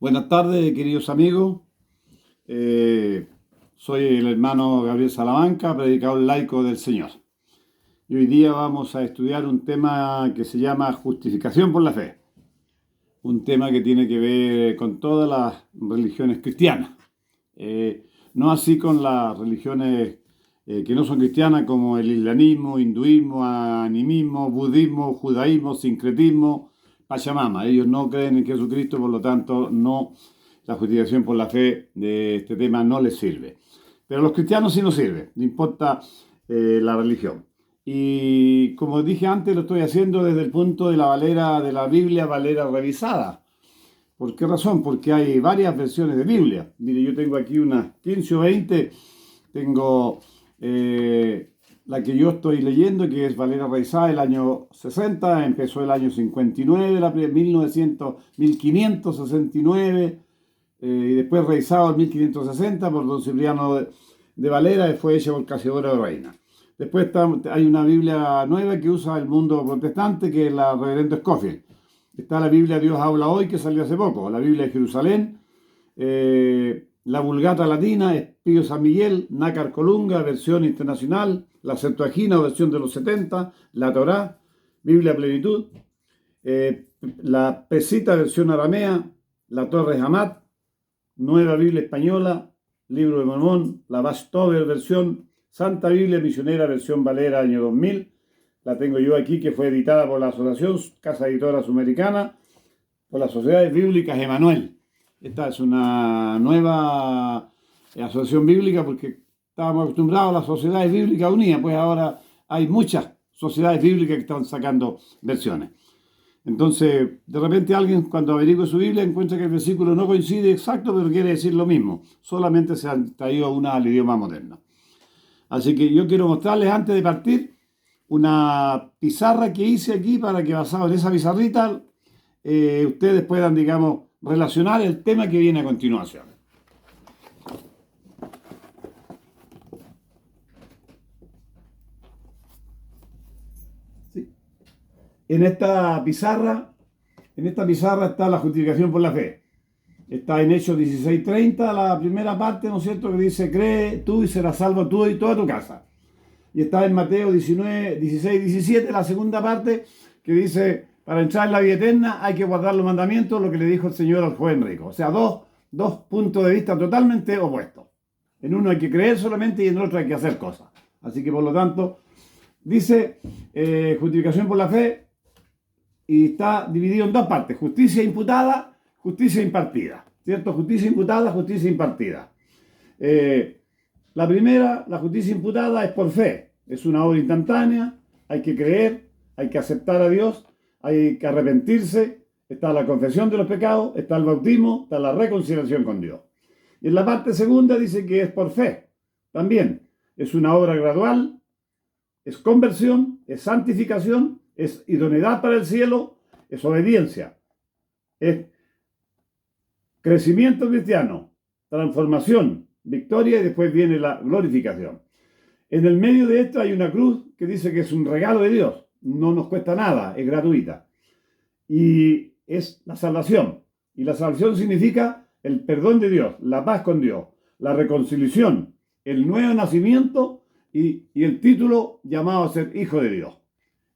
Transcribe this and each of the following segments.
Buenas tardes, queridos amigos. Eh, Soy el hermano Gabriel Salamanca, predicador laico del Señor. Y hoy día vamos a estudiar un tema que se llama justificación por la fe. Un tema que tiene que ver con todas las religiones cristianas. No así con las religiones que no son cristianas como el islamismo, hinduismo, animismo, budismo, judaísmo, sincretismo, pachamama. Ellos no creen en Jesucristo, por lo tanto no, la justificación por la fe de este tema no les sirve. Pero a los cristianos sí nos sirve, no importa la religión. Y como dije antes, lo estoy haciendo desde el punto de la Valera de la Biblia, Valera revisada. ¿Por qué razón? Porque hay varias versiones de Biblia. Mire, yo tengo aquí unas 15 o 20. Tengo la que yo estoy leyendo, que es Valera revisada del año 60. Empezó el año 59, 1569. Y después revisado en 1560 por don Cipriano de Valera, y fue hecha por Casiodoro de Reina. Después hay una Biblia nueva que usa el mundo protestante, que es la Reverendo Scofield. Está la Biblia Dios habla hoy, que salió hace poco, la Biblia de Jerusalén, la Vulgata Latina, Espío San Miguel, Nácar Colunga, versión internacional, la Septuaginta, versión de los 70, la Torá, Biblia Plenitud, la Pesita, versión aramea, la Torre Hamat, Nueva Biblia Española, Libro de Mormón, la Bastover, versión Santa Biblia Misionera, versión Valera, año 2000. La tengo yo aquí, que fue editada por la Asociación Casa Editora Sudamericana, por las Sociedades Bíblicas Emanuel. Esta es una nueva asociación bíblica porque estábamos acostumbrados a las Sociedades Bíblicas Unidas, pues ahora hay muchas sociedades bíblicas que están sacando versiones. Entonces, de repente alguien cuando averigua su Biblia encuentra que el versículo no coincide exacto, pero quiere decir lo mismo. Solamente se han traído una al idioma moderno. Así que yo quiero mostrarles antes de partir una pizarra que hice aquí para que basado en esa pizarrita ustedes puedan, digamos, relacionar el tema que viene a continuación. ¿Sí? En esta pizarra está la justificación por la fe. Está en Hechos 16:30, la primera parte, ¿no es cierto?, que dice, cree tú y serás salvo tú y toda tu casa. Y está en Mateo 16:17, la segunda parte, que dice, para entrar en la vida eterna hay que guardar los mandamientos, lo que le dijo el Señor al joven rico. O sea, dos puntos de vista totalmente opuestos. En uno hay que creer solamente y en el otro hay que hacer cosas. Así que, por lo tanto, dice justificación por la fe, y está dividido en dos partes, justicia imputada, justicia impartida, ¿cierto? Justicia imputada, justicia impartida. La primera, la justicia imputada, es por fe, es una obra instantánea, hay que creer, hay que aceptar a Dios, hay que arrepentirse, está la confesión de los pecados, está el bautismo, está la reconciliación con Dios. Y en la parte segunda dice que es por fe, también es una obra gradual, es conversión, es santificación, es idoneidad para el cielo, es obediencia, es crecimiento cristiano, transformación, victoria, y después viene la glorificación. En el medio de esto hay una cruz que dice que es un regalo de Dios, no nos cuesta nada, es gratuita. Y es la salvación. Y la salvación significa el perdón de Dios, la paz con Dios, la reconciliación, el nuevo nacimiento y el título llamado a ser hijo de Dios.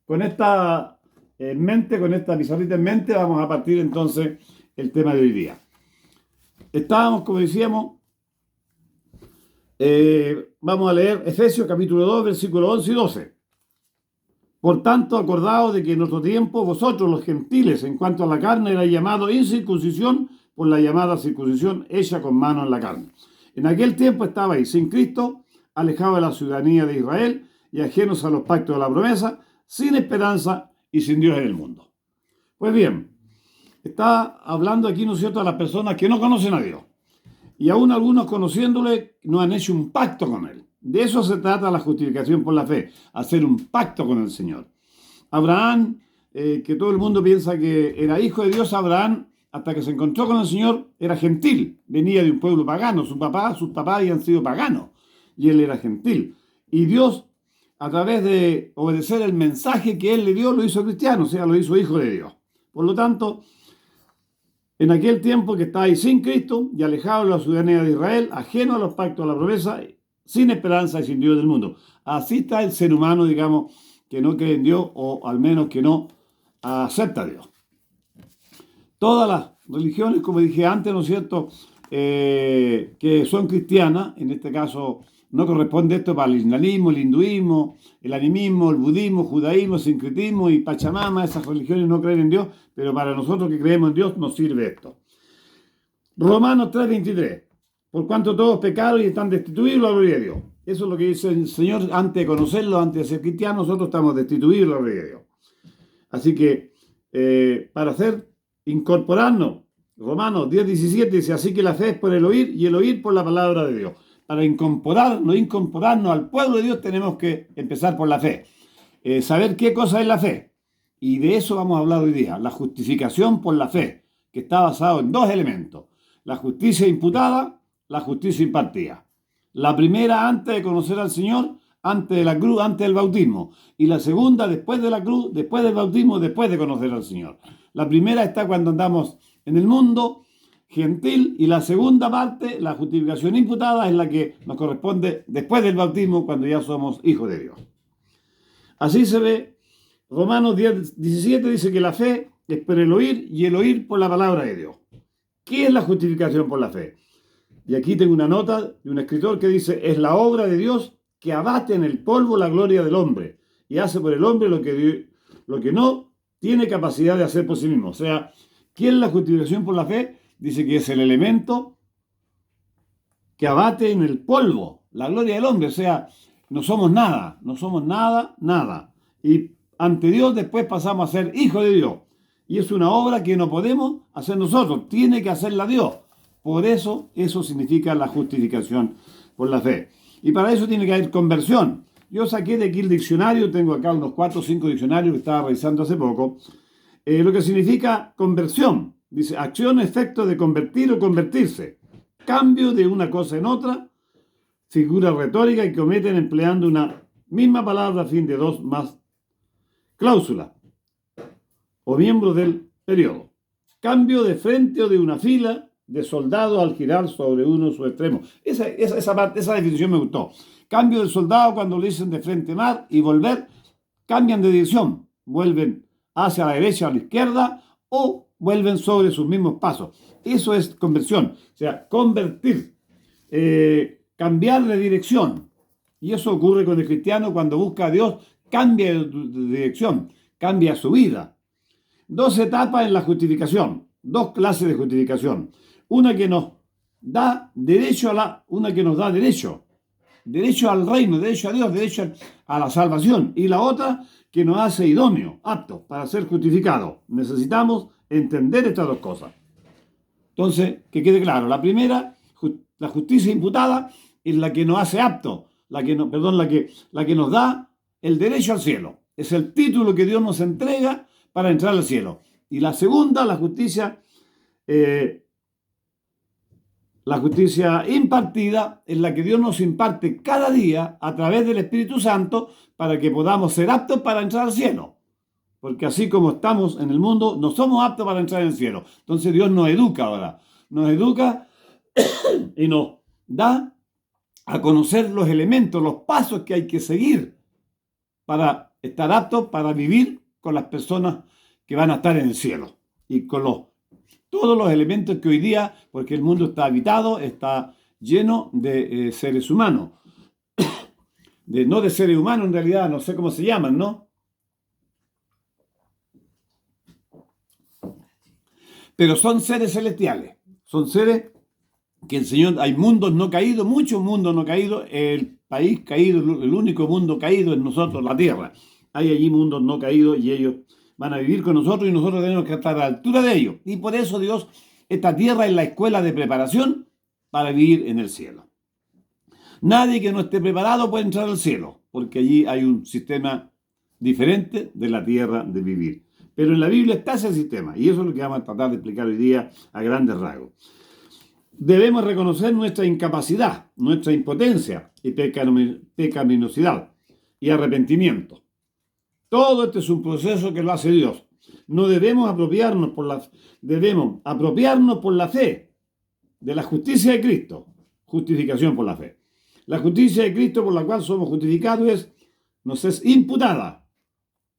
Con esta en mente, con esta pizarrita en mente, vamos a partir entonces el tema de hoy día. Estábamos, como decíamos, vamos a leer Efesios capítulo 2, versículos 11 y 12. Por tanto, acordaos de que en nuestro tiempo vosotros los gentiles, en cuanto a la carne, erais llamados incircuncisión por la llamada circuncisión hecha con mano en la carne. En aquel tiempo estabais sin Cristo, alejados de la ciudadanía de Israel y ajenos a los pactos de la promesa, sin esperanza y sin Dios en el mundo. Pues bien, está hablando aquí, ¿no es cierto?, a las personas que no conocen a Dios. Y aún algunos, conociéndole, no han hecho un pacto con Él. De eso se trata la justificación por la fe, hacer un pacto con el Señor. Abraham, que todo el mundo piensa que era hijo de Dios, Abraham, hasta que se encontró con el Señor, era gentil, venía de un pueblo pagano, sus papás habían sido paganos, y él era gentil. Y Dios, a través de obedecer el mensaje que él le dio, lo hizo cristiano, o sea, lo hizo hijo de Dios. Por lo tanto, En aquel tiempo que estáis sin Cristo y alejados de la ciudadanía de Israel, ajeno a los pactos de la promesa, sin esperanza y sin Dios del mundo. Así está el ser humano, digamos, que no cree en Dios o al menos que no acepta a Dios. Todas las religiones, como dije antes, ¿no es cierto?, que son cristianas, en este caso no corresponde esto para el islamismo, el hinduismo, el animismo, el budismo, el judaísmo, el sincretismo y Pachamama, esas religiones no creen en Dios, pero para nosotros que creemos en Dios nos sirve esto. Romanos 3:23, por cuanto todos pecaron y están destituidos de la gloria de Dios. Eso es lo que dice el Señor antes de conocerlo, antes de ser cristianos, nosotros estamos destituidos de la gloria de Dios. Así que para incorporarnos, Romanos 10:17 dice, así que la fe es por el oír y el oír por la palabra de Dios. Para incorporarnos al pueblo de Dios tenemos que empezar por la fe. Saber qué cosa es la fe. Y de eso vamos a hablar hoy día. La justificación por la fe, que está basado en dos elementos. La justicia imputada, la justicia impartida. La primera antes de conocer al Señor, antes de la cruz, antes del bautismo. Y la segunda después de la cruz, después del bautismo, después de conocer al Señor. La primera está cuando andamos en el mundo gentil y la segunda parte, la justificación imputada, es la que nos corresponde después del bautismo cuando ya somos hijos de Dios. Así se ve, Romanos 10:17 dice que la fe es por el oír y el oír por la palabra de Dios. ¿Qué es la justificación por la fe? Y aquí tengo una nota de un escritor que dice, es la obra de Dios que abate en el polvo la gloria del hombre y hace por el hombre lo que no tiene capacidad de hacer por sí mismo. O sea, ¿qué es la justificación por la fe? Dice que es el elemento que abate en el polvo la gloria del hombre. O sea, no somos nada. Y ante Dios después pasamos a ser hijos de Dios. Y es una obra que no podemos hacer nosotros, tiene que hacerla Dios. Por eso significa la justificación por la fe. Y para eso tiene que haber conversión. Yo saqué de aquí el diccionario, tengo acá unos 4 o 5 diccionarios que estaba revisando hace poco. Lo que significa conversión. Dice, acción, efecto de convertir o convertirse. Cambio de una cosa en otra. Figura retórica que cometen empleando una misma palabra a fin de dos más cláusulas o miembros del periodo. Cambio de frente o de una fila de soldados al girar sobre uno de sus extremos. Esa definición me gustó. Cambio de soldado cuando le dicen de frente mar y volver, cambian de dirección. Vuelven hacia la derecha o a la izquierda o vuelven sobre sus mismos pasos. Eso es conversión. O sea, convertir, cambiar de dirección. Y eso ocurre con el cristiano cuando busca a Dios, cambia de dirección, cambia su vida. 2 etapas en la justificación, 2 clases de justificación. Una que nos da derecho derecho al reino, derecho a Dios, derecho a la salvación. Y la otra que nos hace idóneo, apto para ser justificado. Necesitamos entender estas dos cosas. Entonces, que quede claro, la primera, la justicia imputada, es la que nos hace apto, la que nos da el derecho al cielo. Es el título que Dios nos entrega para entrar al cielo. Y la segunda, la justicia impartida, es la que Dios nos imparte cada día a través del Espíritu Santo para que podamos ser aptos para entrar al cielo. Porque así como estamos en el mundo, no somos aptos para entrar en el cielo. Entonces Dios nos educa ahora. Nos educa y nos da a conocer los elementos, los pasos que hay que seguir para estar aptos para vivir con las personas que van a estar en el cielo. Y con todos los elementos que hoy día, porque el mundo está habitado, está lleno de seres humanos. No de seres humanos en realidad, no sé cómo se llaman, ¿no? Pero son seres celestiales, son seres que el Señor, hay mundos no caídos, muchos mundos no caídos, el país caído, el único mundo caído es nosotros, la tierra. Hay allí mundos no caídos y ellos van a vivir con nosotros y nosotros tenemos que estar a la altura de ellos. Y por eso Dios, esta tierra es la escuela de preparación para vivir en el cielo. Nadie que no esté preparado puede entrar al cielo, porque allí hay un sistema diferente de la tierra de vivir. Pero en la Biblia está ese sistema, y eso es lo que vamos a tratar de explicar hoy día a grandes rasgos. Debemos reconocer nuestra incapacidad, nuestra impotencia y pecaminosidad y arrepentimiento. Todo este es un proceso que lo hace Dios. No debemos debemos apropiarnos por la fe de la justicia de Cristo. Justificación por la fe. La justicia de Cristo por la cual somos justificados nos es imputada.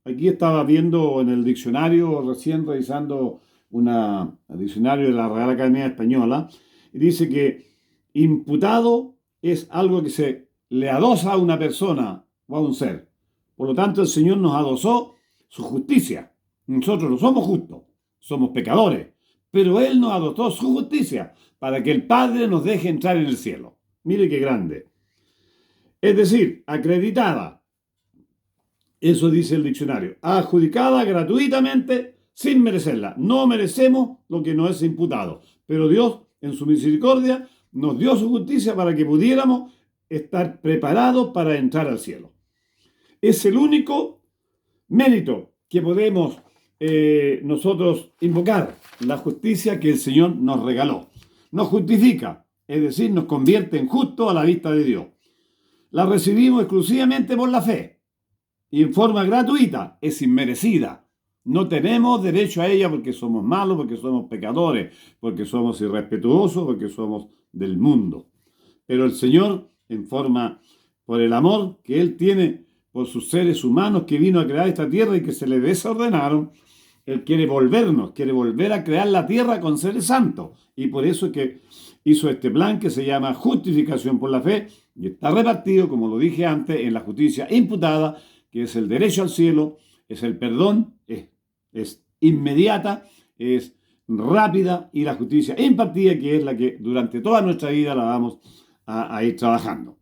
Aquí estaba viendo en el diccionario, recién revisando un diccionario de la Real Academia Española, y dice que imputado es algo que se le adosa a una persona o a un ser. Por lo tanto, el Señor nos adosó su justicia. Nosotros no somos justos, somos pecadores, pero Él nos adosó su justicia para que el Padre nos deje entrar en el cielo. Mire qué grande. Es decir, acreditada. Eso dice el diccionario. Adjudicada gratuitamente sin merecerla. No merecemos lo que nos es imputado. Pero Dios, en su misericordia, nos dio su justicia para que pudiéramos estar preparados para entrar al cielo. Es el único mérito que podemos nosotros invocar, la justicia que el Señor nos regaló. Nos justifica, es decir, nos convierte en justos a la vista de Dios. La recibimos exclusivamente por la fe y en forma gratuita, es inmerecida. No tenemos derecho a ella porque somos malos, porque somos pecadores, porque somos irrespetuosos, porque somos del mundo. Pero el Señor, por el amor que Él tiene por sus seres humanos que vino a crear esta tierra y que se le desordenaron, Él quiere volver a crear la tierra con seres santos. Y por eso es que hizo este plan que se llama justificación por la fe y está repartido, como lo dije antes, en la justicia imputada, que es el derecho al cielo, es el perdón, es inmediata, es rápida, y la justicia impartida, que es la que durante toda nuestra vida la vamos a ir trabajando.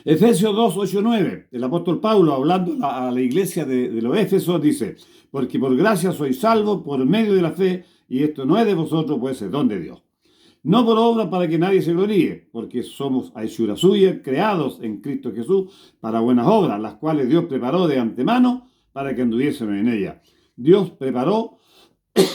Efesios 2, 8, 9, el apóstol Pablo, hablando a la iglesia de los Éfesos, dice: porque por gracia sois salvos por medio de la fe, y esto no es de vosotros, pues es don de Dios. No por obra para que nadie se gloríe, porque somos hechura suya, creados en Cristo Jesús para buenas obras, las cuales Dios preparó de antemano para que anduviésemos en ellas. Dios preparó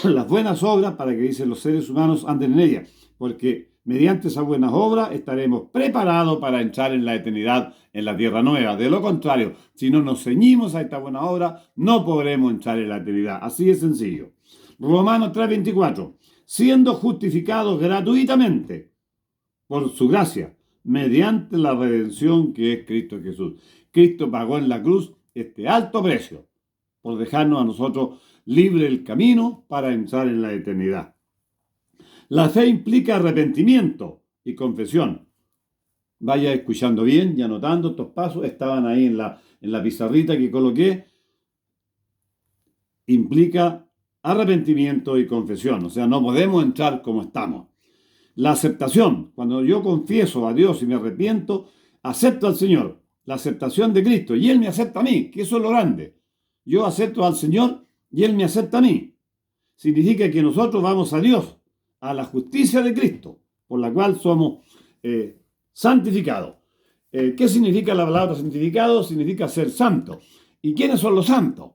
las buenas obras para que, dicen, los seres humanos anden en ellas, porque mediante esas buenas obras estaremos preparados para entrar en la eternidad, en la tierra nueva. De lo contrario, si no nos ceñimos a esta buena obra, no podremos entrar en la eternidad. Así de sencillo. Romanos 3:24. Siendo justificados gratuitamente por su gracia, mediante la redención que es Cristo Jesús. Cristo pagó en la cruz este alto precio por dejarnos a nosotros libre el camino para entrar en la eternidad. La fe implica arrepentimiento y confesión. Vaya escuchando bien y anotando estos pasos. Estaban ahí en la pizarrita que coloqué. Implica arrepentimiento y confesión. O sea, no podemos entrar como estamos. La aceptación. Cuando yo confieso a Dios y me arrepiento, acepto al Señor. La aceptación de Cristo. Y Él me acepta a mí, que eso es lo grande. Yo acepto al Señor y Él me acepta a mí. Significa que nosotros vamos a Dios, a la justicia de Cristo, por la cual somos santificados. ¿Qué significa la palabra santificado? Significa ser santo. ¿Y quiénes son los santos?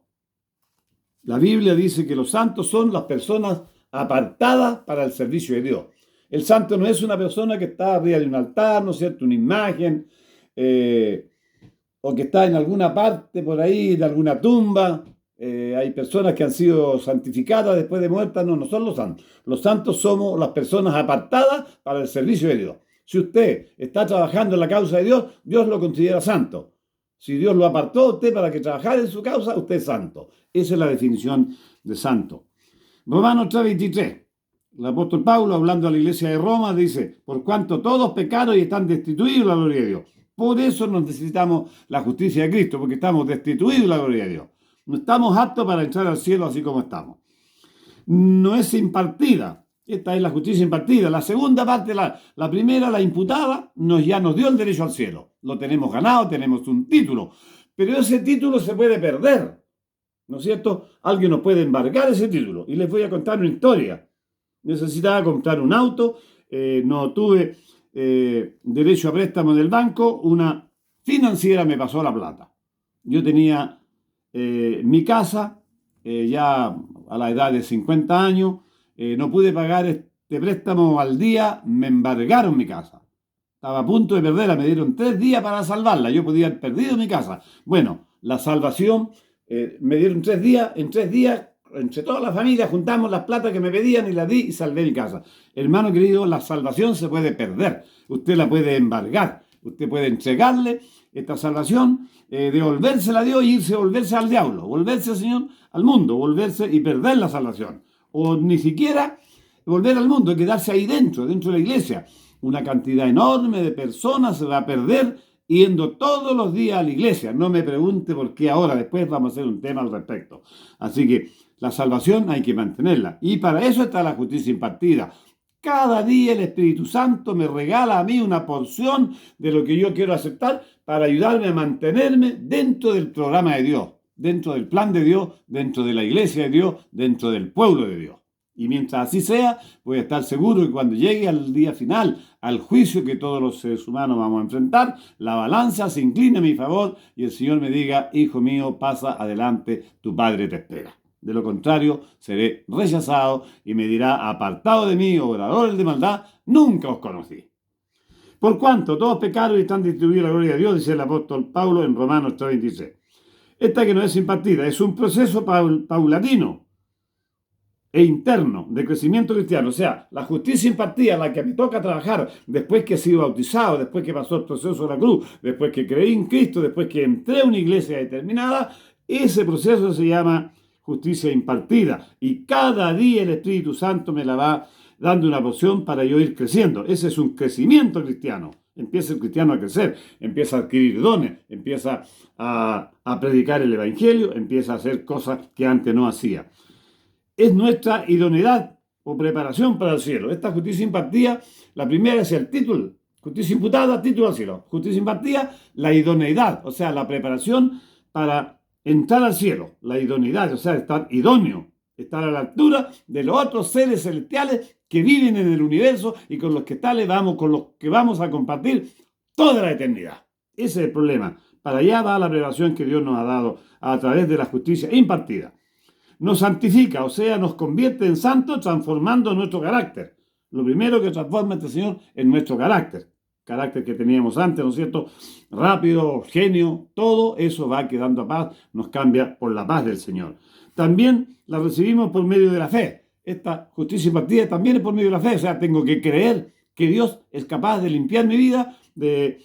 La Biblia dice que los santos son las personas apartadas para el servicio de Dios. El santo no es una persona que está arriba de un altar, ¿no es cierto?, una imagen, o que está en alguna parte por ahí, de alguna tumba. Hay personas que han sido santificadas después de muertas. No son los santos. Los santos somos las personas apartadas para el servicio de Dios. Si usted está trabajando en la causa de Dios, Dios lo considera santo. Si Dios lo apartó a usted para que trabajara en su causa, usted es santo. Esa es la definición de santo. Romanos 3:23. El apóstol Pablo, hablando a la iglesia de Roma, dice: por cuanto todos pecaron y están destituidos de la gloria de Dios. Por eso necesitamos la justicia de Cristo, porque estamos destituidos de la gloria de Dios. No estamos aptos para entrar al cielo así como estamos. No es impartida. Esta es la justicia impartida. La segunda parte, la primera, la imputada, ya nos dio el derecho al cielo. Lo tenemos ganado, tenemos un título. Pero ese título se puede perder, ¿no es cierto? Alguien nos puede embargar ese título. Y les voy a contar una historia. Necesitaba comprar un auto, no tuve derecho a préstamo del banco, una financiera me pasó la plata. Yo tenía mi casa, ya a la edad de 50 años, no pude pagar este préstamo al día, me embargaron mi casa. Estaba a punto de perderla, me dieron 3 días para salvarla, yo podía haber perdido mi casa. Bueno, la salvación, me dieron 3 días, en 3 días entre toda la familia juntamos las plata que me pedían y las di y salvé mi casa. Hermano querido, la salvación se puede perder. Usted la puede embargar. Usted puede entregarle esta salvación, devolvérsela a Dios y irse, volverse al diablo, volverse, Señor, al mundo, volverse y perder la salvación. O ni siquiera volver al mundo, quedarse ahí dentro de la iglesia. Una cantidad enorme de personas se va a perder yendo todos los días a la iglesia. No me pregunte por qué ahora, después vamos a hacer un tema al respecto. Así que la salvación hay que mantenerla. Y para eso está la justicia impartida. Cada día el Espíritu Santo me regala a mí una porción de lo que yo quiero aceptar para ayudarme a mantenerme dentro del programa de Dios, dentro del plan de Dios, dentro de la iglesia de Dios, dentro del pueblo de Dios. Y mientras así sea, voy a estar seguro que cuando llegue al día final, al juicio que todos los seres humanos vamos a enfrentar, la balanza se incline a mi favor y el Señor me diga: hijo mío, pasa adelante, tu Padre te espera. De lo contrario, seré rechazado y me dirá: apartado de mí, obradores de maldad, nunca os conocí. Por cuanto todos pecaron y están distribuidos la gloria de Dios, dice el apóstol Pablo en Romanos 3:26. Esta que no es impartida, es un proceso paulatino e interno de crecimiento cristiano. O sea, la justicia impartida, la que me toca trabajar después que he sido bautizado, después que pasó el proceso de la cruz, después que creí en Cristo, después que entré a una iglesia determinada, ese proceso se llama justicia impartida. Y cada día el Espíritu Santo me la va dando una porción para yo ir creciendo. Ese es un crecimiento cristiano. Empieza el cristiano a crecer, empieza a adquirir dones, empieza a predicar el Evangelio, empieza a hacer cosas que antes no hacía. Es nuestra idoneidad o preparación para el cielo. Esta justicia impartida, la primera es el título, justicia imputada, título al cielo. Justicia impartida, la idoneidad, o sea, la preparación para entrar al cielo. La idoneidad, o sea, estar idóneo, estar a la altura de los otros seres celestiales que viven en el universo y con los que con los que vamos a compartir toda la eternidad. Ese es el problema. Para allá va la preparación que Dios nos ha dado a través de la justicia impartida. Nos santifica, o sea, nos convierte en santos transformando nuestro carácter. Lo primero que transforma este Señor es nuestro carácter que teníamos antes, ¿no es cierto? Rápido, genio, todo eso va quedando a paz, nos cambia por la paz del Señor. También la recibimos por medio de la fe. Esta justicia impartida también es por medio de la fe, o sea, tengo que creer que Dios es capaz de limpiar mi vida, de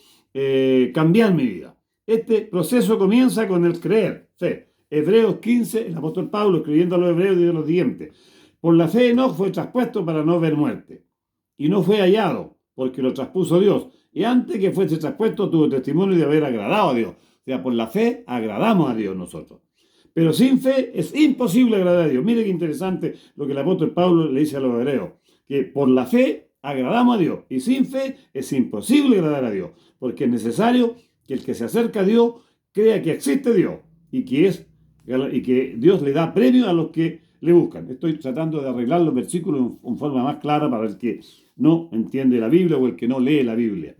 cambiar mi vida. Este proceso comienza con el creer, fe. Hebreos 15, el apóstol Pablo, escribiendo a los hebreos, dice lo siguiente: por la fe Enoc fue traspuesto para no ver muerte, y no fue hallado, porque lo traspuso Dios, y antes que fuese traspuesto tuvo testimonio de haber agradado a Dios. O sea, por la fe agradamos a Dios nosotros. Pero sin fe es imposible agradar a Dios. Mire qué interesante lo que el apóstol Pablo le dice a los hebreos, que por la fe agradamos a Dios, y sin fe es imposible agradar a Dios, porque es necesario que el que se acerca a Dios crea que existe Dios, y que Dios le da premio a los que le buscan. Estoy tratando de arreglar los versículos en forma más clara para el que no entiende la Biblia o el que no lee la Biblia.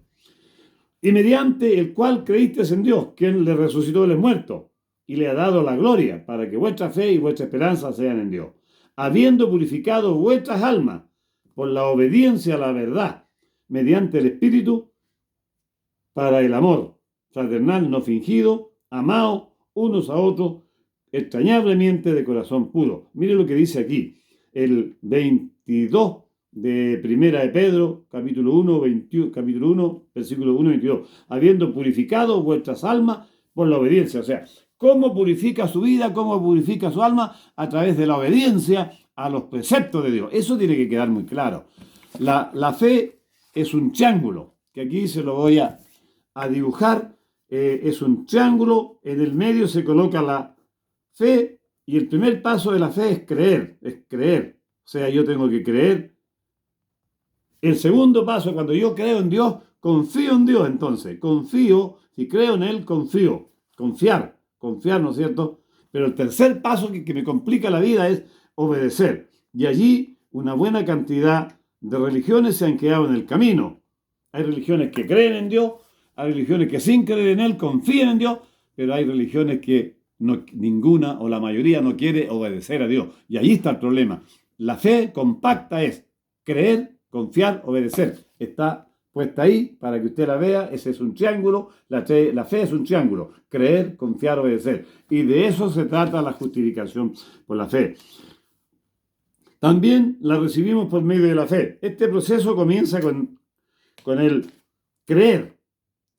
Y mediante el cual creísteis en Dios, quien le resucitó de los muertos y le ha dado la gloria, para que vuestra fe y vuestra esperanza sean en Dios, habiendo purificado vuestras almas por la obediencia a la verdad, mediante el Espíritu, para el amor fraternal no fingido, amados unos a otros, extrañablemente de corazón puro. Mire lo que dice aquí, el 22 de Primera de Pedro, capítulo 1, versículo 1 y 22. Habiendo purificado vuestras almas por la obediencia. O sea, ¿cómo purifica su vida? ¿Cómo purifica su alma? A través de la obediencia a los preceptos de Dios. Eso tiene que quedar muy claro. La fe es un triángulo, que aquí se lo voy a dibujar. Es un triángulo, en el medio se coloca la fe, y el primer paso de la fe es creer. O sea, yo tengo que creer. El segundo paso, cuando yo creo en Dios, confío en Dios, entonces, confío, si creo en Él, confío, confiar, ¿no es cierto? Pero el tercer paso que me complica la vida es obedecer. Y allí una buena cantidad de religiones se han quedado en el camino. Hay religiones que creen en Dios, hay religiones que sin creer en Él confían en Dios, pero hay religiones que ninguna o la mayoría no quiere obedecer a Dios. Y ahí está el problema. La fe compacta es creer, confiar, obedecer. Está puesta ahí para que usted la vea. Ese es un triángulo. La fe es un triángulo: creer, confiar, obedecer. Y de eso se trata la justificación por la fe. También la recibimos por medio de la fe. Este proceso comienza con el creer.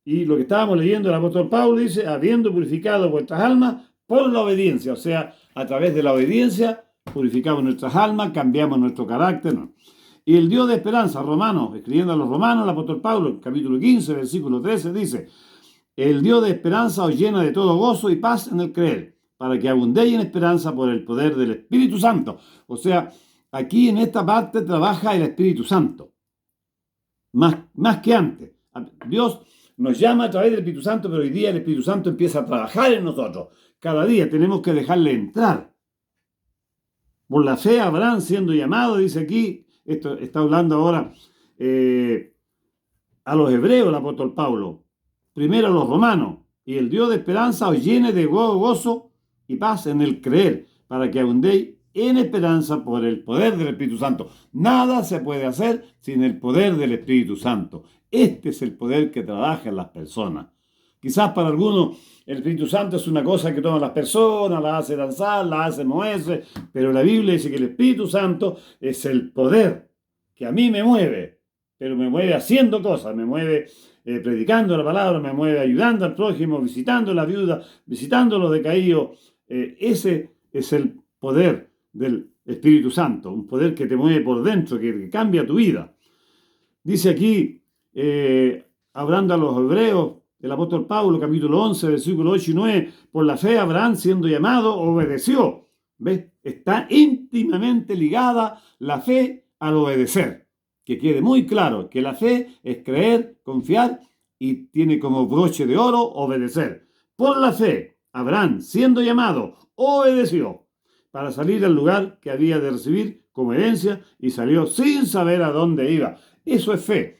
Y lo que estábamos leyendo, el apóstol Pablo dice: habiendo purificado vuestras almas por la obediencia. O sea, a través de la obediencia purificamos nuestras almas, cambiamos nuestro carácter, ¿no? Y el Dios de esperanza, Romanos, escribiendo a los Romanos, el apóstol Pablo, capítulo 15, versículo 13, dice: el Dios de esperanza os llena de todo gozo y paz en el creer, para que abundéis en esperanza por el poder del Espíritu Santo. O sea, aquí en esta parte trabaja el Espíritu Santo, más que antes. Dios nos llama a través del Espíritu Santo, pero hoy día el Espíritu Santo empieza a trabajar en nosotros. Cada día tenemos que dejarle entrar. Por la fe, Abraham, siendo llamado, dice aquí, esto está hablando ahora a los hebreos, el apóstol Pablo, primero a los romanos: y el Dios de esperanza os llene de gozo y paz en el creer, para que abundéis en esperanza por el poder del Espíritu Santo. Nada se puede hacer sin el poder del Espíritu Santo. Este es el poder que trabaja en las personas. Quizás para algunos el Espíritu Santo es una cosa que toma las personas, las hace danzar, las hace moverse, pero la Biblia dice que el Espíritu Santo es el poder que a mí me mueve, pero me mueve haciendo cosas, me mueve predicando la palabra, me mueve ayudando al prójimo, visitando a la viuda, visitando a los decaídos. Ese es el poder del Espíritu Santo, un poder que te mueve por dentro, que cambia tu vida. Dice aquí, hablando a los hebreos, el apóstol Pablo, capítulo 11, versículos 8 y 9, por la fe Abraham, siendo llamado, obedeció. ¿Ves? Está íntimamente ligada la fe al obedecer. Que quede muy claro que la fe es creer, confiar, y tiene como broche de oro obedecer. Por la fe, Abraham, siendo llamado, obedeció para salir al lugar que había de recibir como herencia, y salió sin saber a dónde iba. Eso es fe. El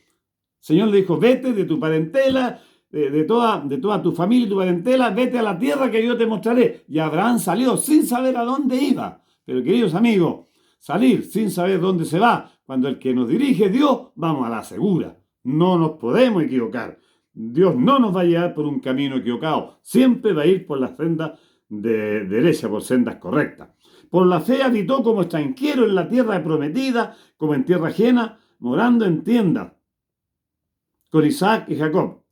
Señor le dijo: vete de tu parentela, de toda tu familia y tu parentela, vete a la tierra que yo te mostraré. Y Abraham salió sin saber a dónde iba. Pero, queridos amigos, salir sin saber dónde se va, cuando el que nos dirige es Dios, vamos a la segura. No nos podemos equivocar. Dios no nos va a llevar por un camino equivocado. Siempre va a ir por la senda derecha, por sendas correctas. Por la fe habitó como extranjero en la tierra prometida, como en tierra ajena, morando en tiendas con Isaac y Jacob,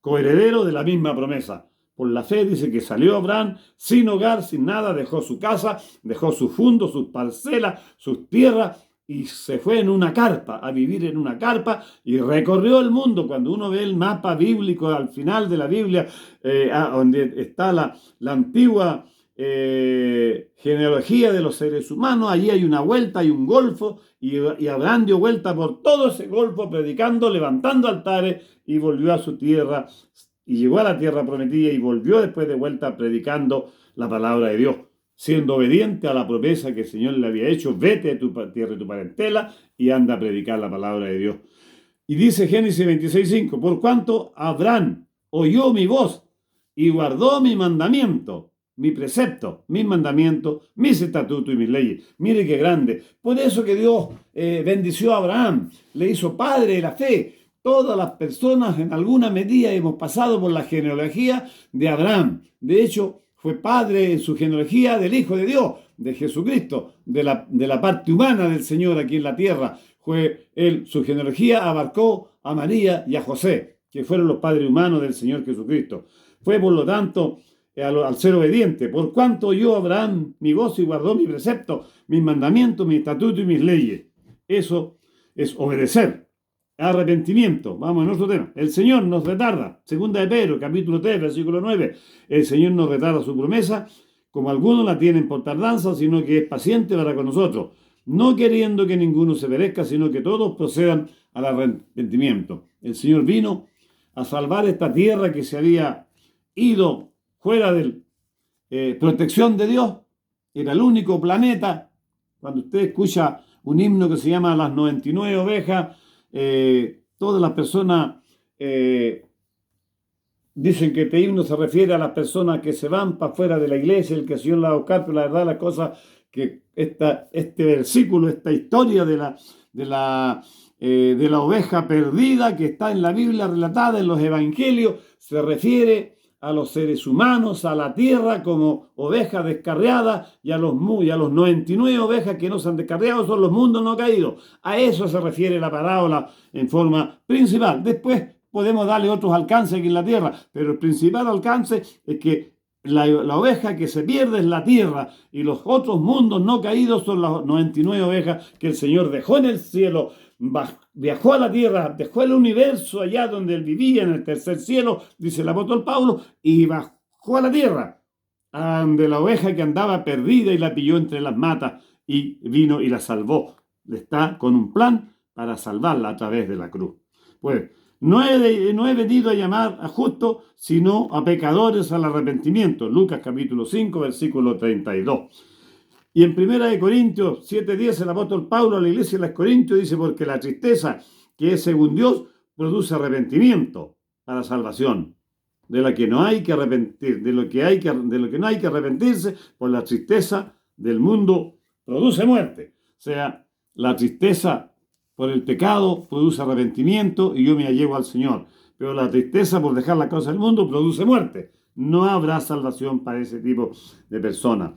coheredero de la misma promesa. Por la fe dice que salió Abraham sin hogar, sin nada, dejó su casa, dejó sus fundos, sus parcelas, sus tierras, y se fue en una carpa, a vivir en una carpa, y recorrió el mundo. Cuando uno ve el mapa bíblico al final de la Biblia, donde está la antigua genealogía de los seres humanos, allí hay una vuelta, hay un golfo, y Abraham dio vuelta por todo ese golfo, predicando, levantando altares, y volvió a su tierra, y llegó a la tierra prometida, y volvió después de vuelta predicando la palabra de Dios, siendo obediente a la promesa que el Señor le había hecho: vete de tu tierra y tu parentela y anda a predicar la palabra de Dios. Y dice Génesis 26:5: por cuanto Abraham oyó mi voz y guardó mi mandamiento, mi precepto, mis mandamientos, mis estatutos y mis leyes. Mire qué grande. Por eso que Dios bendició a Abraham, le hizo padre de la fe. Todas las personas en alguna medida hemos pasado por la genealogía de Abraham. De hecho, fue padre en su genealogía del Hijo de Dios, de Jesucristo, de la parte humana del Señor aquí en la tierra. Su genealogía abarcó a María y a José, que fueron los padres humanos del Señor Jesucristo. Fue, por lo tanto, al ser obediente: por cuanto oyó Abraham mi voz y guardó mi precepto, mis mandamientos, mis estatutos y mis leyes. Eso es obedecer. Arrepentimiento. Vamos a nuestro tema. El Señor nos retarda. Segunda de Pedro, capítulo 3, versículo 9. El Señor nos retarda su promesa, como algunos la tienen por tardanza, sino que es paciente para con nosotros, no queriendo que ninguno se perezca, sino que todos procedan al arrepentimiento. El Señor vino a salvar esta tierra que se había ido fuera de protección de Dios. Era el único planeta. Cuando usted escucha un himno que se llama Las 99 ovejas, todas las personas dicen que este himno se refiere a las personas que se van para fuera de la iglesia, el que el Señor la va a buscar, pero la verdad las cosas que este versículo, esta historia de la de la oveja perdida que está en la Biblia relatada en los evangelios, se refiere a los seres humanos, a la tierra como ovejas descarriadas y a los 99 ovejas que no se han descarriado son los mundos no caídos. A eso se refiere la parábola en forma principal. Después podemos darle otros alcances aquí en la tierra, pero el principal alcance es que la oveja que se pierde es la tierra y los otros mundos no caídos son las 99 ovejas que el Señor dejó en el cielo, viajó a la tierra, dejó el universo allá donde él vivía, en el tercer cielo, dice el apóstol Pablo, y bajó a la tierra, a donde la oveja que andaba perdida y la pilló entre las matas y vino y la salvó. Está con un plan para salvarla a través de la cruz. Pues no he venido a llamar a justos, sino a pecadores al arrepentimiento. Lucas capítulo 5, versículo 32. Y en 1 Corintios 7:10 el apóstol Pablo a la iglesia de los Corintios dice, porque la tristeza que es según Dios produce arrepentimiento para salvación, de la que no hay que arrepentir, de lo que no hay que arrepentirse, por la tristeza del mundo produce muerte. O sea, la tristeza por el pecado produce arrepentimiento y yo me allego al Señor. Pero la tristeza por dejar la cosa del mundo produce muerte. No habrá salvación para ese tipo de personas.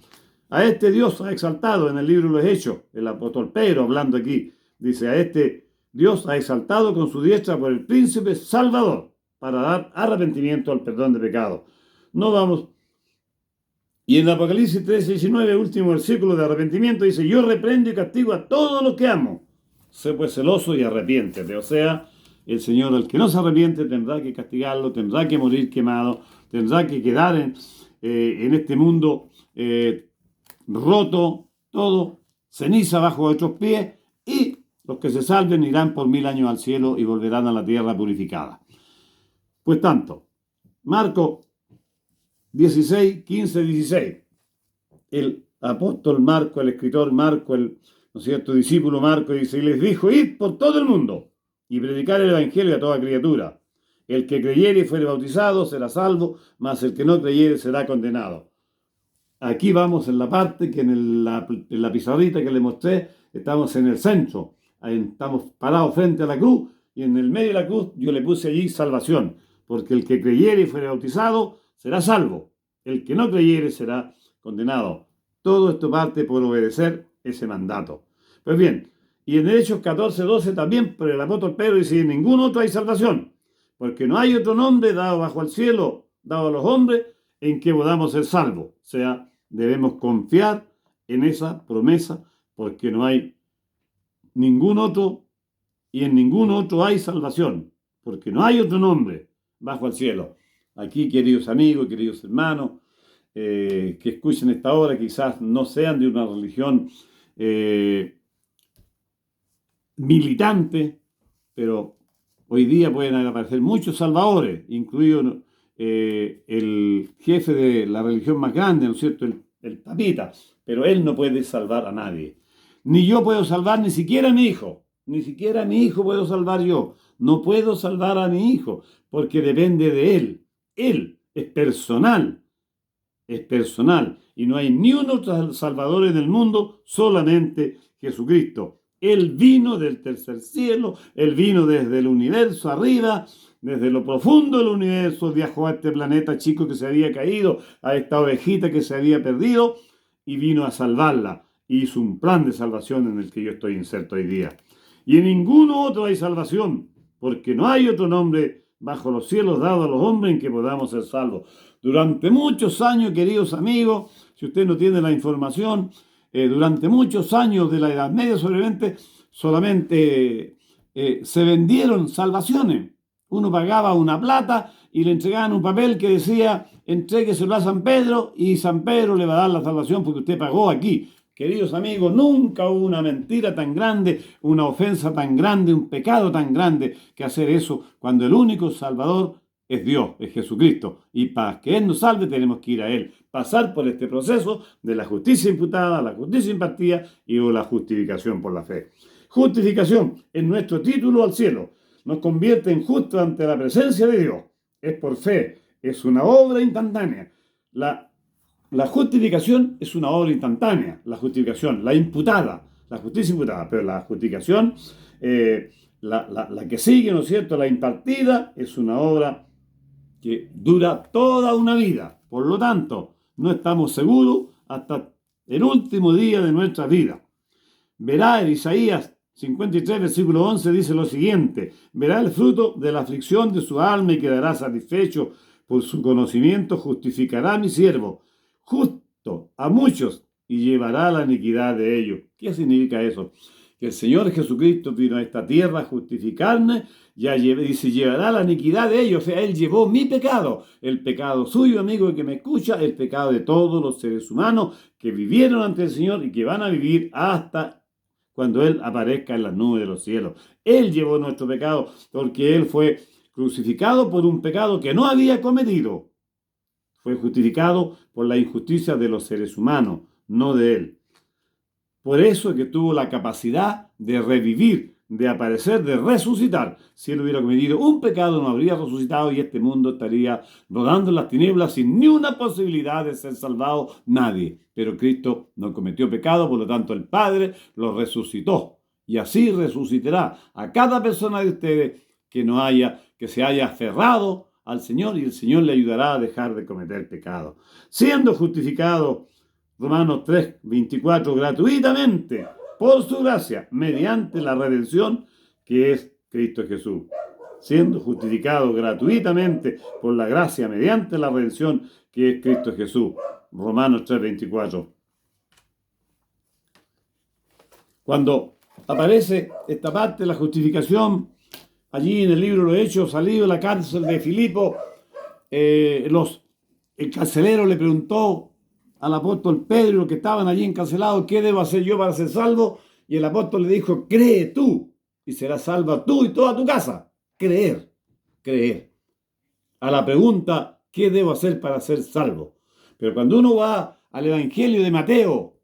A este Dios ha exaltado en el libro de los Hechos, el apóstol Pedro hablando aquí, dice, a este Dios ha exaltado con su diestra por el príncipe Salvador para dar arrepentimiento al perdón de pecados. No vamos. Y en Apocalipsis 13:19, último versículo de arrepentimiento, dice, yo reprendo y castigo a todos los que amo. Sé pues celoso y arrepiéntete. O sea, el Señor, al que no se arrepiente, tendrá que castigarlo, tendrá que morir quemado, tendrá que quedar en este mundo roto, todo, ceniza bajo vuestros pies, y los que se salven irán por 1000 años al cielo y volverán a la tierra purificada. Pues tanto, Marcos 16, 15, 16. El apóstol Marco, el escritor Marco, ¿no es cierto?, discípulo Marco, dice, y les dijo, id por todo el mundo y predicar el evangelio a toda criatura. El que creyere y fuere bautizado será salvo, mas el que no creyere será condenado. Aquí vamos en la parte que en la pizarrita que le mostré, estamos en el centro, estamos parados frente a la cruz, y en el medio de la cruz yo le puse allí salvación, porque el que creyere y fuere bautizado será salvo, el que no creyere será condenado. Todo esto parte por obedecer ese mandato. Pues bien, y en Hechos 14:12 también, pero el apóstol Pedro dice, en ningún otro hay salvación, porque no hay otro nombre dado bajo el cielo, dado a los hombres, en que podamos ser salvos. O sea, debemos confiar en esa promesa, porque no hay ningún otro, y en ningún otro hay salvación, porque no hay otro nombre bajo el cielo. Aquí, queridos amigos, queridos hermanos, que escuchen esta hora, quizás no sean de una religión militante, pero hoy día pueden aparecer muchos salvadores, incluido el jefe de la religión más grande, ¿no es cierto?, el papita, pero él no puede salvar a nadie. Ni yo puedo salvar ni siquiera a mi hijo, ni siquiera a mi hijo puedo salvar yo. No puedo salvar a mi hijo, porque depende de él. Él es personal, y no hay ni un otro salvador en el mundo, solamente Jesucristo. Él vino del tercer cielo, Él vino desde el universo arriba, desde lo profundo del universo, viajó a este planeta chico que se había caído, a esta ovejita que se había perdido, y vino a salvarla. Hizo un plan de salvación en el que yo estoy inserto hoy día. Y en ninguno otro hay salvación, porque no hay otro nombre bajo los cielos dado a los hombres en que podamos ser salvos. Durante muchos años, queridos amigos, si usted no tiene la información, durante muchos años de la Edad Media solamente se vendieron salvaciones. Uno pagaba una plata y le entregaban un papel que decía, entrégueselo a San Pedro y San Pedro le va a dar la salvación porque usted pagó aquí. Queridos amigos, nunca hubo una mentira tan grande, una ofensa tan grande, un pecado tan grande que hacer eso cuando el único Salvador es Dios, es Jesucristo. Y para que Él nos salve tenemos que ir a Él, pasar por este proceso de la justicia imputada, la justicia impartida y la justificación por la fe. Justificación es nuestro título al cielo. Nos convierte en justos ante la presencia de Dios. Es por fe, es una obra instantánea. La justificación es una obra instantánea, la justificación, la justicia imputada, pero la justificación, la que sigue, ¿no es cierto?, la impartida, es una obra que dura toda una vida. Por lo tanto, no estamos seguros hasta el último día de nuestra vida. Verá en Isaías 53, versículo 11, dice lo siguiente: verá el fruto de la aflicción de su alma y quedará satisfecho. Por su conocimiento justificará a mi siervo, justo a muchos, y llevará la iniquidad de ellos. ¿Qué significa eso? Que el Señor Jesucristo vino a esta tierra a justificarme, dice, llevará la iniquidad de ellos. O sea, Él llevó mi pecado, el pecado suyo, amigo que me escucha, el pecado de todos los seres humanos que vivieron ante el Señor y que van a vivir hasta cuando Él aparezca en las nubes de los cielos. Él llevó nuestro pecado porque Él fue crucificado por un pecado que no había cometido. Fue justificado por la injusticia de los seres humanos, no de Él. Por eso es que tuvo la capacidad de revivir, de aparecer, de resucitar. Si Él hubiera cometido un pecado, no habría resucitado y este mundo estaría rodando en las tinieblas sin ni una posibilidad de ser salvado nadie. Pero Cristo no cometió pecado, por lo tanto el Padre lo resucitó. Y así resucitará a cada persona de ustedes que se haya aferrado al Señor, y el Señor le ayudará a dejar de cometer pecado. Siendo justificado, Romanos 3, 24, gratuitamente, por su gracia, mediante la redención que es Cristo Jesús. Siendo justificado gratuitamente por la gracia, mediante la redención que es Cristo Jesús. Romanos 3, 24. Cuando aparece esta parte de la justificación, allí en el libro de los Hechos, salido de la cárcel de Filipo, el carcelero le preguntó al apóstol Pedro, que estaban allí encarcelados, ¿qué debo hacer yo para ser salvo? Y el apóstol le dijo, cree tú y serás salvo tú y toda tu casa. Creer. A la pregunta, ¿qué debo hacer para ser salvo? Pero cuando uno va al Evangelio de Mateo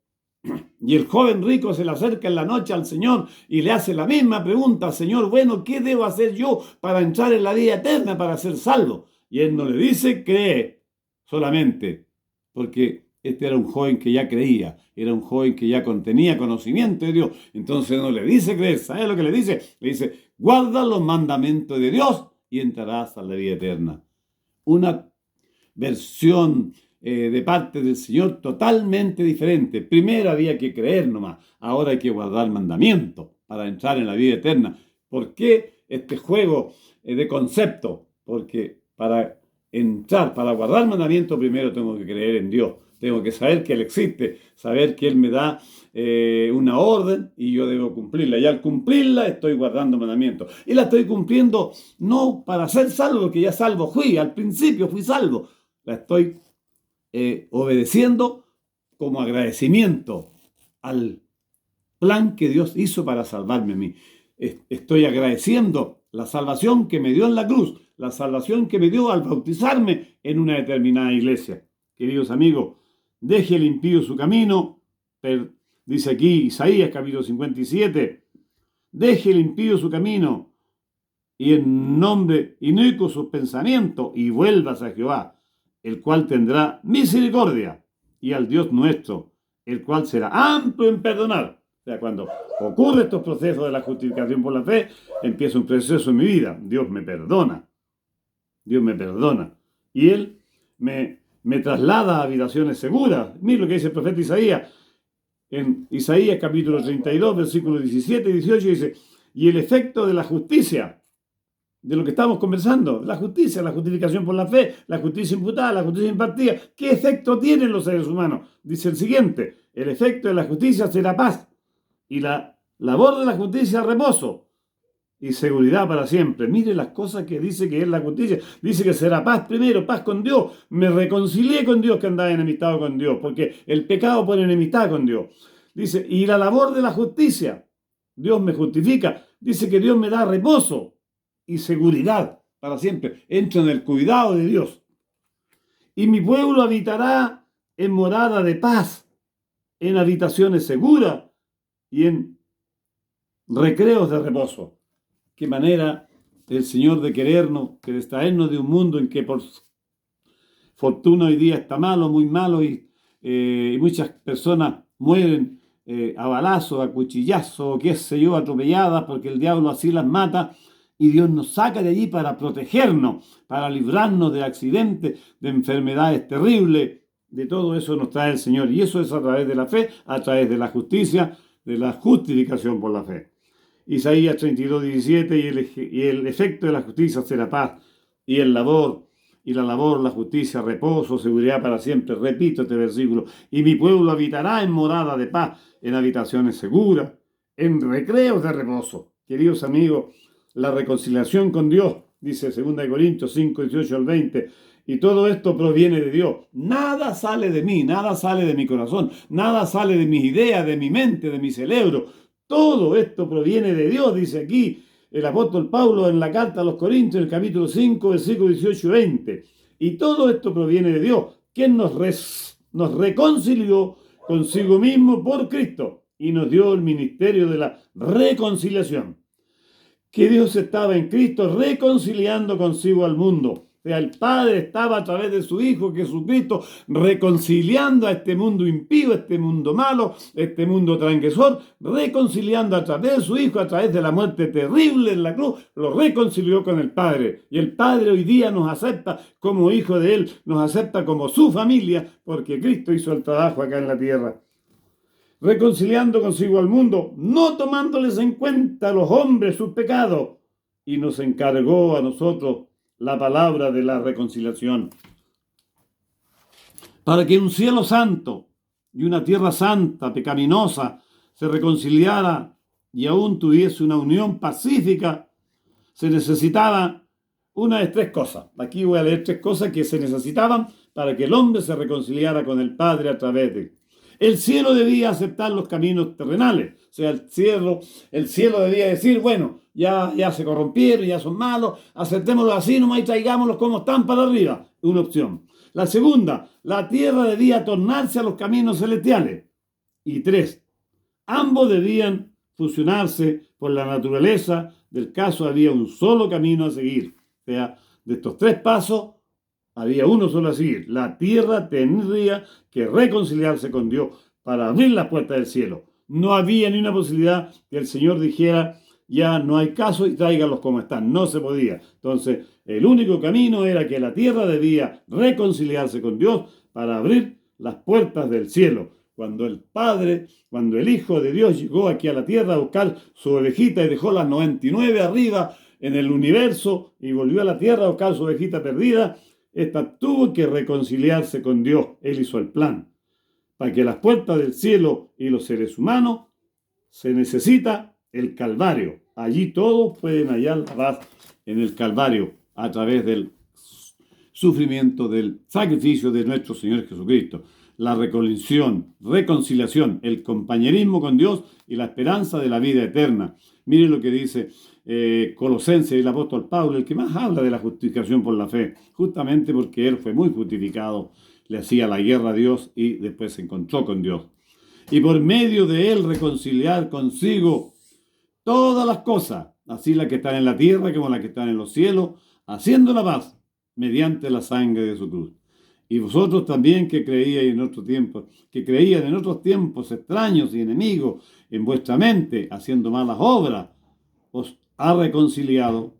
y el joven rico se le acerca en la noche al Señor y le hace la misma pregunta, Señor, bueno, ¿qué debo hacer yo para entrar en la vida eterna, para ser salvo? Y él no le dice, cree solamente, porque este era un joven que ya creía, era un joven que ya tenía conocimiento de Dios. Entonces no le dice creer, ¿sabe lo que le dice? Le dice, guarda los mandamientos de Dios y entrarás a la vida eterna. Una versión de parte del Señor totalmente diferente. Primero había que creer nomás, ahora hay que guardar mandamientos para entrar en la vida eterna. ¿Por qué este juego de concepto? Porque para entrar, para guardar mandamientos, primero tengo que creer en Dios. Tengo que saber que Él existe, saber que Él me da una orden y yo debo cumplirla. Y al cumplirla estoy guardando mandamientos. Y la estoy cumpliendo no para ser salvo, porque ya salvo fui. Al principio fui salvo. La estoy obedeciendo como agradecimiento al plan que Dios hizo para salvarme a mí. Estoy agradeciendo la salvación que me dio en la cruz, la salvación que me dio al bautizarme en una determinada iglesia. Queridos amigos, deje el impío su camino, dice aquí Isaías capítulo 57, deje el impío su camino y en nombre inicuo sus pensamientos y vuelvas a Jehová, el cual tendrá misericordia, y al Dios nuestro, el cual será amplio en perdonar. O sea, cuando ocurren estos procesos de la justificación por la fe, empieza un proceso en mi vida. Dios me perdona. Y Él me traslada a habitaciones seguras. Mira lo que dice el profeta Isaías. En Isaías capítulo 32, versículos 17 y 18 dice, y el efecto de la justicia, de lo que estamos conversando, la justicia, la justificación por la fe, la justicia imputada, la justicia impartida, ¿qué efecto tienen los seres humanos? Dice el siguiente, el efecto de la justicia será paz, y la labor de la justicia reposo, y seguridad para siempre. Mire las cosas que dice que es la justicia. Dice que será paz primero, paz con Dios. Me reconcilié con Dios que andaba enemistado con Dios, porque el pecado pone enemistad con Dios. Dice, y la labor de la justicia, Dios me justifica. Dice que Dios me da reposo y seguridad para siempre. Entro en el cuidado de Dios. Y mi pueblo habitará en morada de paz, en habitaciones seguras y en recreos de reposo. Qué manera el Señor de querernos, de extraernos de un mundo en que por fortuna hoy día está malo, muy malo, y muchas personas mueren a balazo, a cuchillazo, qué sé yo, atropelladas, porque el diablo así las mata. Y Dios nos saca de allí para protegernos, para librarnos de accidentes, de enfermedades terribles. De todo eso nos trae el Señor. Y eso es a través de la fe, a través de la justicia, de la justificación por la fe. Isaías 32:17, y el efecto de la justicia será paz, y el labor, y la labor, la justicia, reposo, seguridad para siempre. Repito este versículo. Y mi pueblo habitará en morada de paz, en habitaciones seguras, en recreos de reposo. Queridos amigos, la reconciliación con Dios, dice 2 Corintios 5:18-20, y todo esto proviene de Dios. Nada sale de mí, nada sale de mi corazón, nada sale de mis ideas, de mi mente, de mi cerebro. Todo esto proviene de Dios, dice aquí el apóstol Pablo en la carta a los Corintios, en el capítulo 5, versículos 18-20. Y todo esto proviene de Dios, quien nos reconcilió consigo mismo por Cristo y nos dio el ministerio de la reconciliación. Que Dios estaba en Cristo reconciliando consigo al mundo. O sea, el Padre estaba a través de su Hijo Jesucristo reconciliando a este mundo impío, este mundo malo, este mundo transgresor, reconciliando a través de su Hijo, a través de la muerte terrible en la cruz, lo reconcilió con el Padre. Y el Padre hoy día nos acepta como hijo de Él, nos acepta como su familia, porque Cristo hizo el trabajo acá en la tierra. Reconciliando consigo al mundo, no tomándoles en cuenta a los hombres sus pecados, y nos encargó a nosotros la palabra de la reconciliación, para que un cielo santo y una tierra santa, pecaminosa, se reconciliara y aún tuviese una unión pacífica, se necesitaba una de tres cosas. Aquí voy a leer tres cosas que se necesitaban para que el hombre se reconciliara con el Padre a través de... El cielo debía aceptar los caminos terrenales. O sea, el cielo debía decir, bueno, ya se corrompieron, ya son malos, aceptémoslo así nomás y traigámoslos como están para arriba. Una opción. La segunda, la tierra debía tornarse a los caminos celestiales. Y tres, ambos debían fusionarse por la naturaleza. Del caso había un solo camino a seguir. O sea, de estos tres pasos, había uno solo a seguir. La tierra tendría que reconciliarse con Dios para abrir las puertas del cielo. No había ni una posibilidad que el Señor dijera, ya no hay caso y tráiganlos como están. No se podía. Entonces, el único camino era que la tierra debía reconciliarse con Dios para abrir las puertas del cielo. Cuando el Hijo de Dios llegó aquí a la tierra a buscar su ovejita y dejó las 99 arriba en el universo y volvió a la tierra a buscar su ovejita perdida, esta tuvo que reconciliarse con Dios. Él hizo el plan. Para que las puertas del cielo y los seres humanos se necesita el Calvario. Allí todos pueden hallar la paz en el Calvario a través del sufrimiento, del sacrificio de nuestro Señor Jesucristo. La reconciliación, el compañerismo con Dios y la esperanza de la vida eterna. Miren lo que dice Colosenses, el apóstol Pablo, el que más habla de la justificación por la fe, justamente porque él fue muy justificado, le hacía la guerra a Dios y después se encontró con Dios. Y por medio de él reconciliar consigo todas las cosas, así las que están en la tierra como las que están en los cielos, haciendo la paz mediante la sangre de su cruz. Y vosotros también que creían en otros tiempos extraños y enemigos en vuestra mente, haciendo malas obras, os ha reconciliado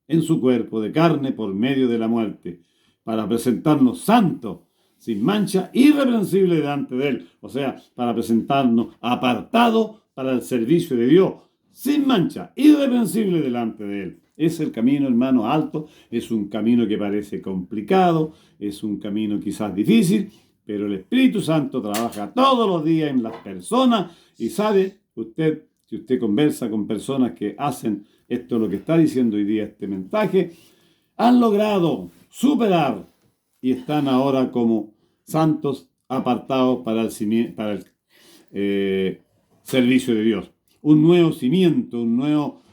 en su cuerpo de carne por medio de la muerte, para presentarnos santos, sin mancha, irreprensible delante de él. O sea, para presentarnos apartados para el servicio de Dios, sin mancha, irreprensible delante de él. Es el camino, hermano, alto, es un camino que parece complicado, es un camino quizás difícil, pero el Espíritu Santo trabaja todos los días en las personas y sabe usted, si usted conversa con personas que hacen esto, lo que está diciendo hoy día este mensaje, han logrado superar y están ahora como santos apartados para el servicio de Dios. Un nuevo cimiento, un nuevo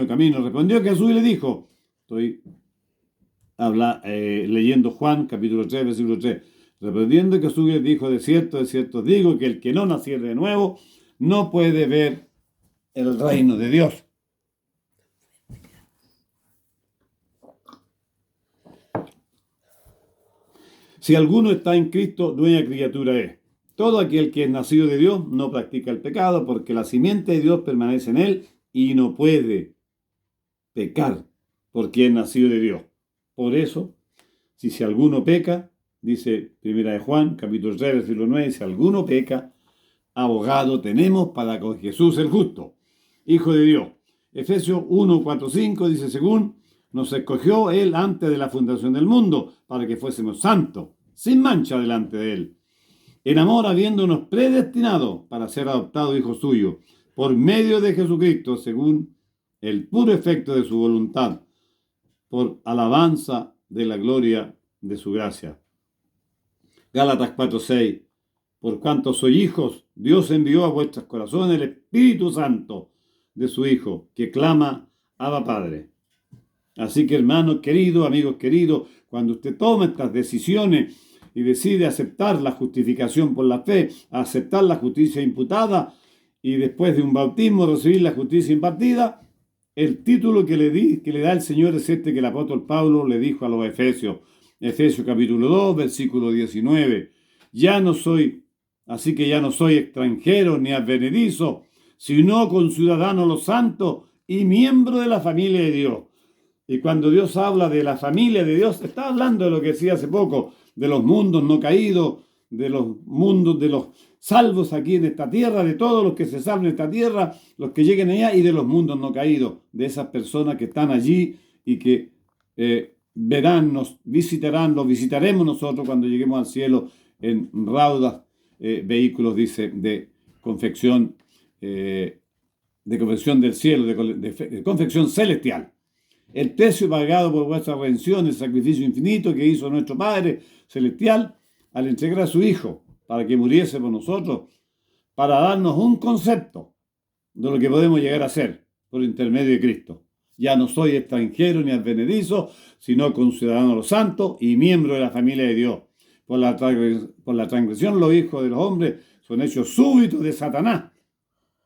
camino. Respondió Jesús y le dijo, estoy leyendo Juan capítulo 3, versículo 3. Respondiendo Jesús les dijo, de cierto os digo que el que no naciere de nuevo no puede ver el reino de Dios. Si alguno está en Cristo, nueva criatura es. Todo aquel que es nacido de Dios no practica el pecado, porque la simiente de Dios permanece en él y no puede pecar, porque es nacido de Dios. Por eso, si alguno peca, dice 1 de Juan, capítulo 3, versículo 9, si alguno peca, abogado tenemos para con Jesús el justo, Hijo de Dios. Efesios 1, 4, 5 dice, según nos escogió Él antes de la fundación del mundo, para que fuésemos santos, sin mancha delante de Él. En amor, habiéndonos predestinado para ser adoptados hijos suyos, por medio de Jesucristo, según el puro efecto de su voluntad, por alabanza de la gloria de su gracia. Gálatas 4, 6. Por cuanto sois hijos, Dios envió a vuestros corazones el Espíritu Santo de su Hijo, que clama, Abba Padre. Así que, hermanos queridos, amigos queridos, cuando usted toma estas decisiones y decide aceptar la justificación por la fe, aceptar la justicia imputada y después de un bautismo recibir la justicia impartida, el título que le da el Señor es este que el apóstol Pablo le dijo a los Efesios. Efesios capítulo 2, versículo 19. Así que ya no soy extranjero ni advenedizo, sino conciudadano de los santos y miembro de la familia de Dios. Y cuando Dios habla de la familia de Dios, está hablando de lo que decía hace poco, de los mundos no caídos, de los mundos de los salvos aquí en esta tierra, de todos los que se salven en esta tierra, los que lleguen allá, y de los mundos no caídos, de esas personas que están allí y que verán, nos visitarán, los visitaremos nosotros cuando lleguemos al cielo en raudas vehículos, dice, de confección del cielo, de confección celestial. El precio pagado por vuestra redención, el sacrificio infinito que hizo nuestro Padre Celestial al entregar a su Hijo para que muriese por nosotros, para darnos un concepto de lo que podemos llegar a ser por intermedio de Cristo. Ya no soy extranjero ni advenedizo, sino conciudadano de los santos y miembro de la familia de Dios. Por la transgresión los hijos de los hombres son hechos súbditos de Satanás,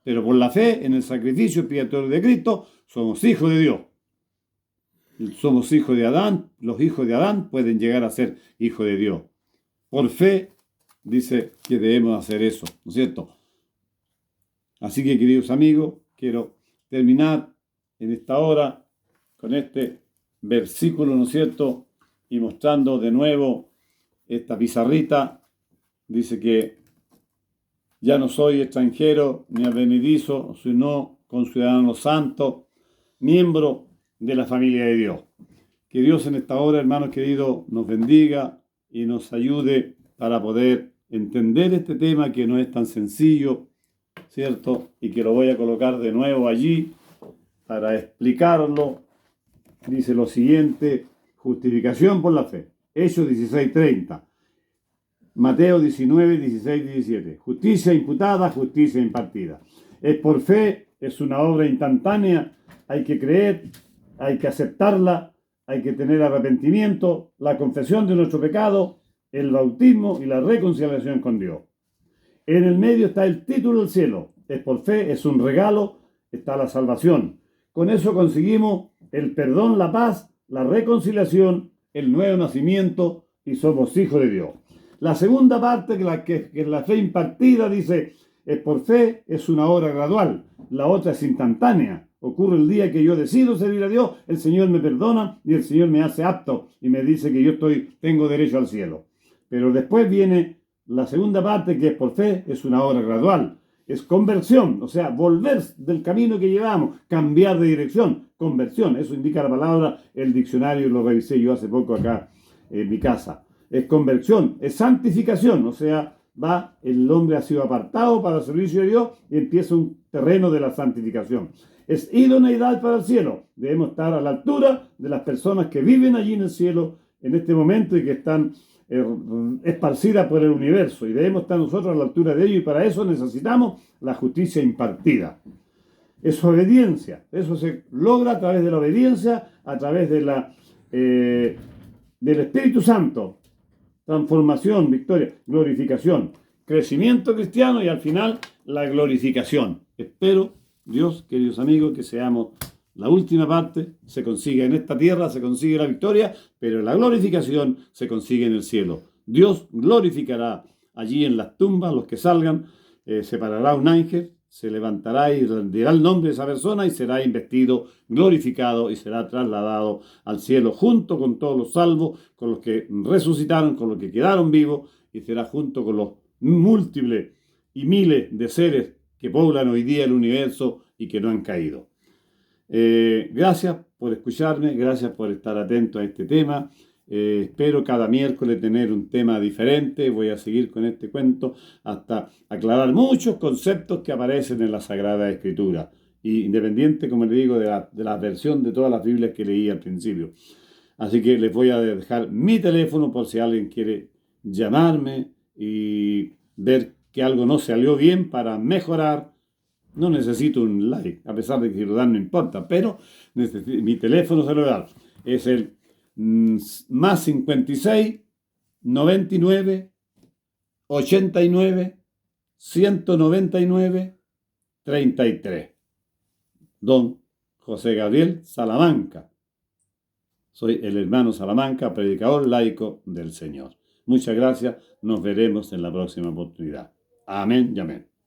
pero por la fe en el sacrificio expiatorio de Cristo somos hijos de Dios. Somos hijos de Adán, los hijos de Adán pueden llegar a ser hijos de Dios. Por fe dice que debemos hacer eso, ¿no es cierto? Así que, queridos amigos, quiero terminar en esta hora con este versículo, ¿no es cierto? Y mostrando de nuevo esta pizarrita. Dice que ya no soy extranjero ni advenedizo, sino conciudadano santo, miembro de la familia de Dios. Que Dios en esta hora, hermanos queridos, nos bendiga y nos ayude para poder entender este tema que no es tan sencillo, ¿cierto? Y que lo voy a colocar de nuevo allí para explicarlo. Dice lo siguiente: justificación por la fe. Hechos 16:30. Mateo 19, 16, 17. Justicia imputada, justicia impartida. Es por fe, es una obra instantánea, hay que creer, hay que aceptarla, hay que tener arrepentimiento, la confesión de nuestro pecado, el bautismo y la reconciliación con Dios. En el medio está el título del cielo. Es por fe, es un regalo, está la salvación. Con eso conseguimos el perdón, la paz, la reconciliación, el nuevo nacimiento y somos hijos de Dios. La segunda parte, que es la fe impartida, dice, es por fe, es una obra gradual. La otra es instantánea. Ocurre el día que yo decido servir a Dios, el Señor me perdona y el Señor me hace apto y me dice que yo tengo derecho al cielo. Pero después viene la segunda parte, que es por fe, es una obra gradual. Es conversión, o sea, volver del camino que llevamos, cambiar de dirección, conversión. Eso indica la palabra, el diccionario lo revisé yo hace poco acá en mi casa. Es conversión, es santificación, o sea, el hombre ha sido apartado para el servicio de Dios y empieza un terreno de la santificación. Es idoneidad para el cielo. Debemos estar a la altura de las personas que viven allí en el cielo en este momento y que están esparcidas por el universo. Y debemos estar nosotros a la altura de ellos y para eso necesitamos la justicia impartida. Es obediencia. Eso se logra a través de la obediencia, a través de del Espíritu Santo. Transformación, victoria, glorificación, crecimiento cristiano y al final la glorificación. Espero, Dios, queridos amigos, que seamos la última parte, se consigue en esta tierra, se consigue la victoria, pero la glorificación se consigue en el cielo. Dios glorificará allí en las tumbas, los que salgan, se parará un ángel, se levantará y dirá el nombre de esa persona y será investido, glorificado y será trasladado al cielo junto con todos los salvos, con los que resucitaron, con los que quedaron vivos, y será junto con los múltiples y miles de seres que poblan hoy día el universo y que no han caído. Gracias por escucharme, gracias por estar atento a este tema. Espero cada miércoles tener un tema diferente. Voy a seguir con este cuento hasta aclarar muchos conceptos que aparecen en la Sagrada Escritura, y independiente, como le digo, de la versión de todas las Biblias que leí al principio. Así que les voy a dejar mi teléfono por si alguien quiere llamarme y ver que algo no salió bien para mejorar. No necesito un like, a pesar de que si lo dan no importa, pero mi teléfono se lo voy a dar. Es el más 56 99 89 199 33. Don José Gabriel Salamanca. Soy el hermano Salamanca, predicador laico del Señor. Muchas gracias. Nos veremos en la próxima oportunidad. Amén y amén.